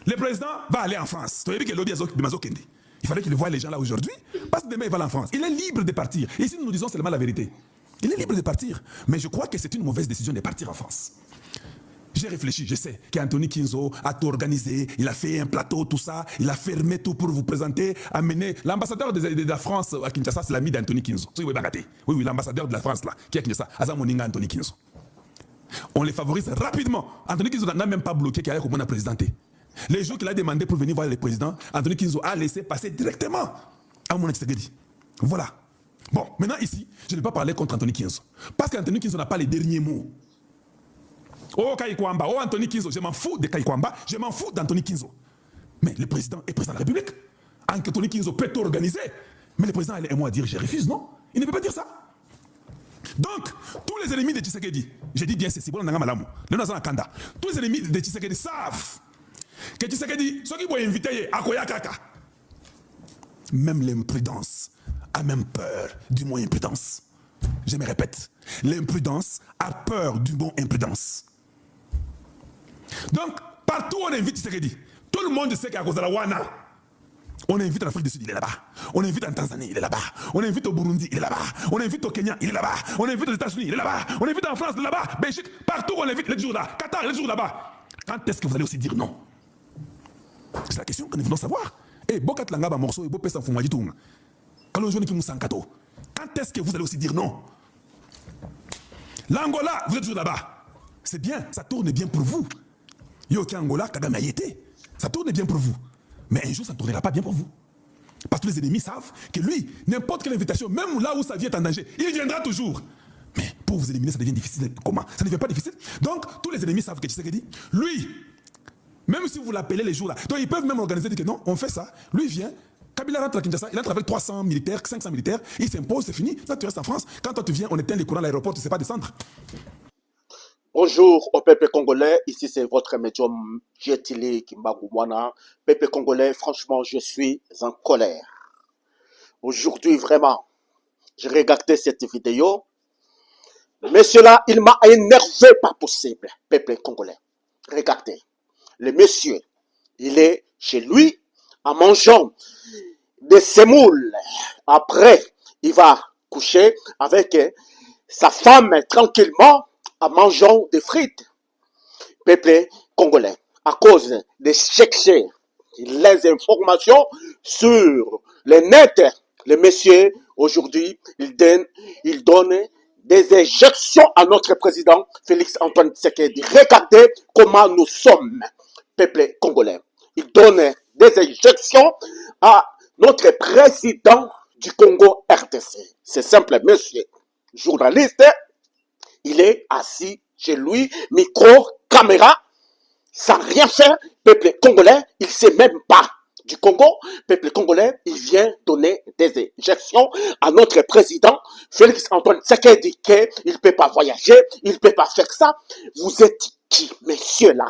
Le président va aller en France. Il fallait qu'il voie les gens là aujourd'hui, parce que demain il va aller en France. Il est libre de partir. Et ici nous disons seulement la vérité. Il est libre de partir. Mais je crois que c'est une mauvaise décision de partir en France. J'ai réfléchi, je sais qu'Anthony Kinzo a tout organisé, il a fait un plateau, tout ça, il a fermé tout pour vous présenter, amener l'ambassadeur de la France à Kinshasa, c'est l'ami d'Anthony Kinzo. Oui, l'ambassadeur de la France là, qui est à Kinshasa, Azamoninga Anthony Kinzo. On les favorise rapidement. Anthony Kinzo n'a même pas bloqué qu'il y ait comme présidenté. Les jours qu'il a demandé pour venir voir le président, Anthony Kinzo a laissé passer directement à Mouna Tshisekedi. Voilà. Bon, maintenant ici, je ne vais pas parler contre Anthony Kinzo. Parce qu'Anthony Kinzo n'a pas les derniers mots. Oh Kaikwamba, oh Anthony Kinzo, je m'en fous de Kaikwamba, je m'en fous d'Anthony Kinzo. Mais le président est président de la République. Anthony Kinzo peut tout organiser. Mais le président a un mot à dire, je refuse, non? Il ne peut pas dire ça. Donc, tous les ennemis de Tshisekedi, je dis bien ceci, tous les ennemis de Tshisekedi savent que Tshisekedi, ceux qui vont inviter à Koyakaka, même l'imprudence a même peur du mot imprudence. Je me répète, l'imprudence a peur du mot imprudence. Donc, partout où on invite Tshisekedi, tout le monde sait qu'à cause de la Wana, on invite en Afrique du Sud, il est là-bas. On invite en Tanzanie, il est là-bas. On invite au Burundi, il est là-bas. On invite au Kenya, il est là-bas. On invite aux États-Unis, il est là-bas. On invite en France, il est là-bas. Belgique, partout où on invite, il est toujours là. Qatar, il est toujours là-bas. Quand est-ce que vous allez aussi dire non? C'est la question que nous voulons savoir. Et Bokat Langaba morceau et Bopé Sanfoumaji Toum. Quand est-ce que vous allez aussi dire non? L'Angola, vous êtes toujours là-bas. C'est bien, ça tourne bien pour vous. Yoki Angola, Kagame a été. Ça tourne bien pour vous. Mais un jour, ça ne tournera pas bien pour vous. Parce que les ennemis savent que lui, n'importe quelle invitation, même là où sa vie est en danger, il viendra toujours. Mais pour vous éliminer, ça devient difficile. Comment? Ça ne devient pas difficile. Donc, tous les ennemis savent que Tshisekedi, lui, même si vous l'appelez les jours là, donc ils peuvent même organiser, dire que non, on fait ça. Lui vient, Kabila rentre à Kinshasa, il entre avec 300 militaires, 500 militaires, il s'impose, c'est fini. Toi, tu restes en France. Quand toi, tu viens, on éteint les courants à l'aéroport, tu ne sais pas descendre. Bonjour au peuple congolais, ici c'est votre médium Jetili Kimbagouwana. Peuple congolais, franchement, je suis en colère. Aujourd'hui, vraiment, j'ai regardé cette vidéo. Monsieur là, il m'a énervé pas possible, peuple congolais. Regardez, le monsieur, il est chez lui en mangeant des semoules. Après, il va coucher avec sa femme tranquillement en mangeant des frites. Peuple congolais, à cause de chercher les informations sur le net, le monsieur, aujourd'hui, il donne des injections à notre président Félix Antoine Tshisekedi. Regardez comment nous sommes, peuple congolais. Il donne des injections à notre président du Congo RDC. C'est simple, monsieur, journaliste. Il est assis chez lui, micro, caméra, sans rien faire. Peuple congolais, il ne sait même pas du Congo. Peuple congolais, il vient donner des injections à notre président Félix Antoine Tshisekedi qu'il ne peut pas voyager, il ne peut pas faire ça. Vous êtes qui, messieurs là?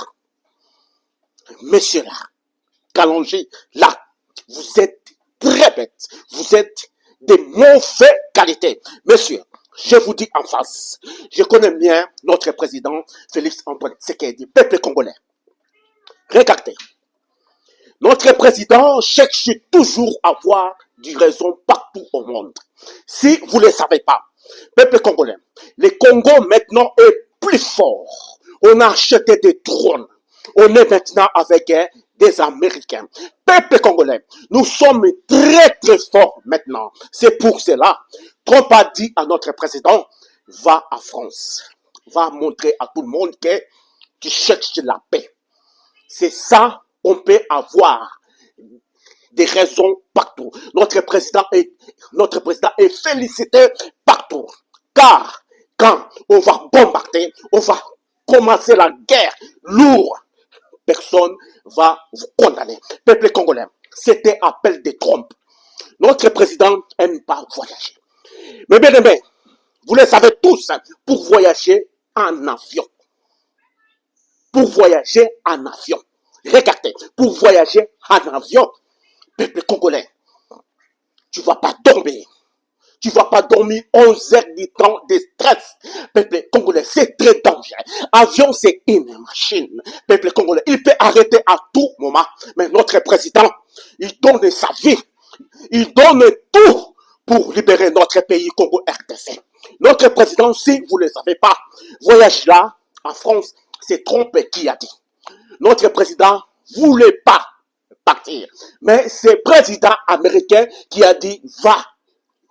Messieurs là, Kalonji là, vous êtes très bêtes. Vous êtes de mauvaise qualité. Messieurs, je vous dis en face, je connais bien notre président Félix Antoine Tshisekedi, peuple congolais. Regardez, notre président cherche toujours à avoir du raison partout au monde. Si vous ne le savez pas, peuple congolais, le Congo maintenant est plus fort. On a acheté des drones. On est maintenant avec des Américains. Peuple congolais, nous sommes très très forts maintenant. C'est pour cela, Trump a dit à notre président, va à France, va montrer à tout le monde que tu cherches la paix. C'est ça, on peut avoir des raisons partout. Notre président est félicité partout. Car quand on va bombarder, on va commencer la guerre lourde, personne va vous condamner. Peuple congolais, c'était appel de Trump. Notre président n'aime pas voyager. Mais bien aimé, vous le savez tous, pour voyager en avion. Pour voyager en avion. Regardez, pour voyager en avion, peuple congolais, tu ne vas pas tomber Tu ne vas pas dormir 11 heures du temps de stress. Peuple congolais, c'est très dangereux. Avion, c'est une machine. Peuple congolais, il peut arrêter à tout moment. Mais notre président, il donne sa vie. Il donne tout pour libérer notre pays Congo RDC. Notre président, si vous ne le savez pas, voyage là en France, c'est Trump qui a dit. Notre président ne voulait pas partir. Mais c'est le président américain qui a dit va.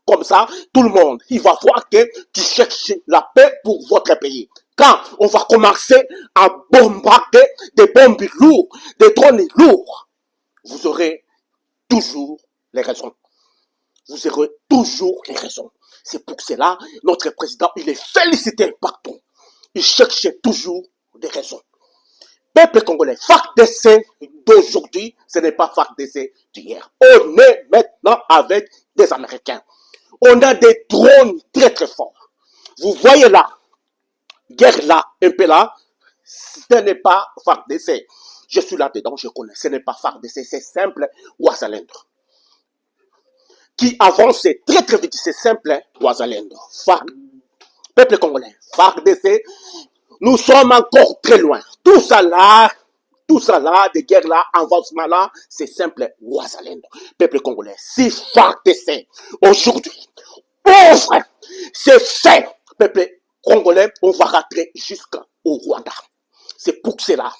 Comme ça, tout le monde, il va voir que tu cherches la paix pour votre pays. Quand on va commencer à bombarder des bombes lourdes, des drones lourds, vous aurez toujours les raisons. Vous aurez toujours les raisons. C'est pour cela, notre président, il est félicité partout. Il cherche toujours des raisons. Peuple congolais, FARDC d'aujourd'hui, ce n'est pas FARDC d'hier. On est maintenant avec des Américains. On a des drones très très forts. Vous voyez là, guerre là, un peu là, ce n'est pas FARDC. Je suis là-dedans, je connais. Ce n'est pas FARDC, c'est simple Ouazalendo. Qui avance très très vite, c'est simple Ouazalendo. Peuple congolais, FARDC, nous sommes encore très loin. Tout ça là, des guerres là, avancement là, c'est simple Ouazalendo. Peuple congolais, si FARDC aujourd'hui ouvre c'est fait, peuple congolais, on va rentrer jusqu'au Rwanda. C'est pour cela,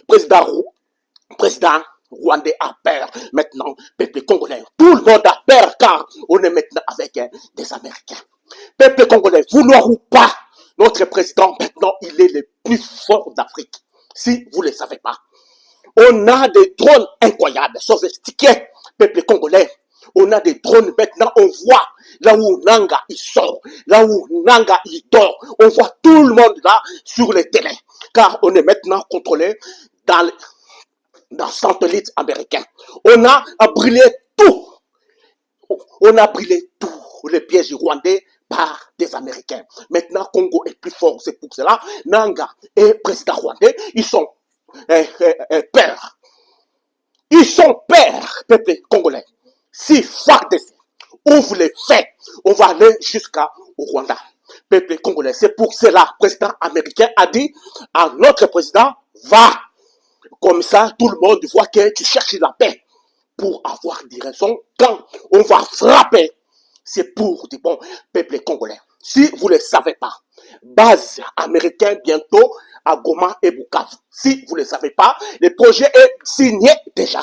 président rwandais a peur maintenant, peuple congolais. Tout le monde a peur car on est maintenant avec des Américains. Peuple congolais, vouloir ou pas, notre président maintenant, il est le plus fort d'Afrique. Si vous ne le savez pas. On a des drones incroyables, sophistiqués, peuple congolais. On a des drones maintenant, on voit là où Nanga il sort, là où Nanga il dort. On voit tout le monde là sur les télés. Car on est maintenant contrôlé dans satellite américain. On a brûlé tout. On a brûlé tous les pièges rwandais par des Américains. Maintenant, Congo est plus fort. C'est pour cela, Nanga et président rwandais, ils sont pères. Ils sont pères, peuple congolais. Si FARDC ouvre les faits, on va aller jusqu'au Rwanda. Peuple congolais, c'est pour cela, le président américain a dit à notre président, va. Comme ça, tout le monde voit que tu cherches la paix pour avoir des raisons. Quand on va frapper, c'est pour du bon peuple congolais. Si vous ne le savez pas, base américaine bientôt à Goma et Bukavu. Si vous ne le savez pas, le projet est signé déjà.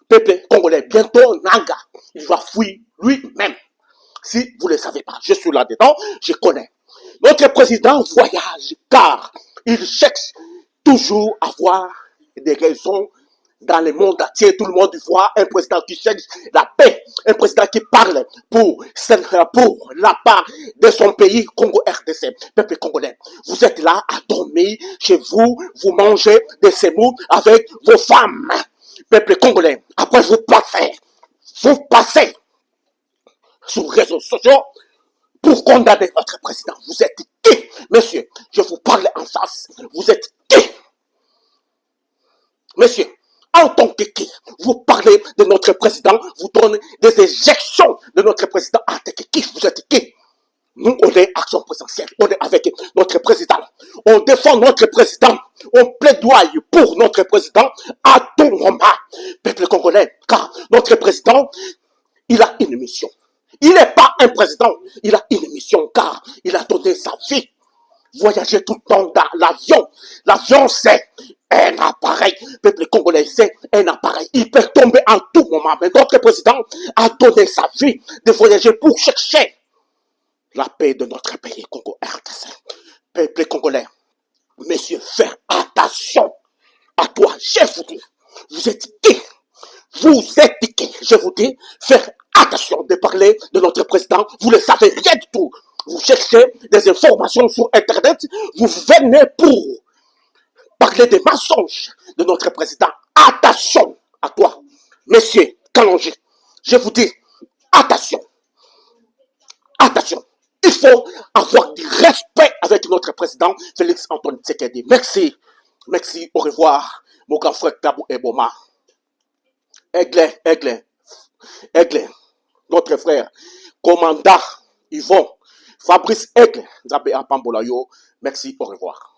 Peuple congolais, bientôt Nanga, il va fuir lui-même. Si vous ne le savez pas, je suis là-dedans, je connais. Notre président voyage car il cherche toujours à avoir des raisons dans le monde entier. Tout le monde voit un président qui cherche la paix, un président qui parle pour la part de son pays, Congo RDC. Peuple congolais, vous êtes là à dormir chez vous, vous mangez des semoux avec vos femmes. Peuple congolais, après vous passez sur les réseaux sociaux pour condamner votre président. Vous êtes qui, monsieur? Je vous parle en face. Vous êtes qui? Monsieur, en tant que qui, vous parlez de notre président, vous donnez des éjections de notre président en tant que qui? Vous êtes qui? Nous, on est action présidentielle, on est avec notre président. On défend notre président, on plaidoie pour notre président à tout moment. Peuple congolais, car notre président, il a une mission. Il n'est pas un président, il a une mission car il a donné sa vie. Voyager tout le temps dans l'avion. L'avion, c'est un appareil. Peuple congolais, c'est un appareil. Il peut tomber en tout moment. Mais notre président a donné sa vie de voyager pour chercher la paix de notre pays, Congo RDC. Peuple congolais, messieurs, faites attention à toi. Je vous dis, vous êtes qui? Vous êtes qui? Je vous dis, faites attention de parler de notre président. Vous ne savez rien du tout. Vous cherchez des informations sur Internet. Vous venez pour parler des mensonges de notre président. Attention à toi, monsieur Kalonji. Je vous dis, attention. Attention. Il faut avoir du respect avec notre président, Félix Antoine Tshisekedi. Merci. Merci. Au revoir, mon grand frère Tabou Eboma. Aigle, notre frère, commandant Yvon, Fabrice Aigle, Nzambe Apambola yo. Merci, au revoir.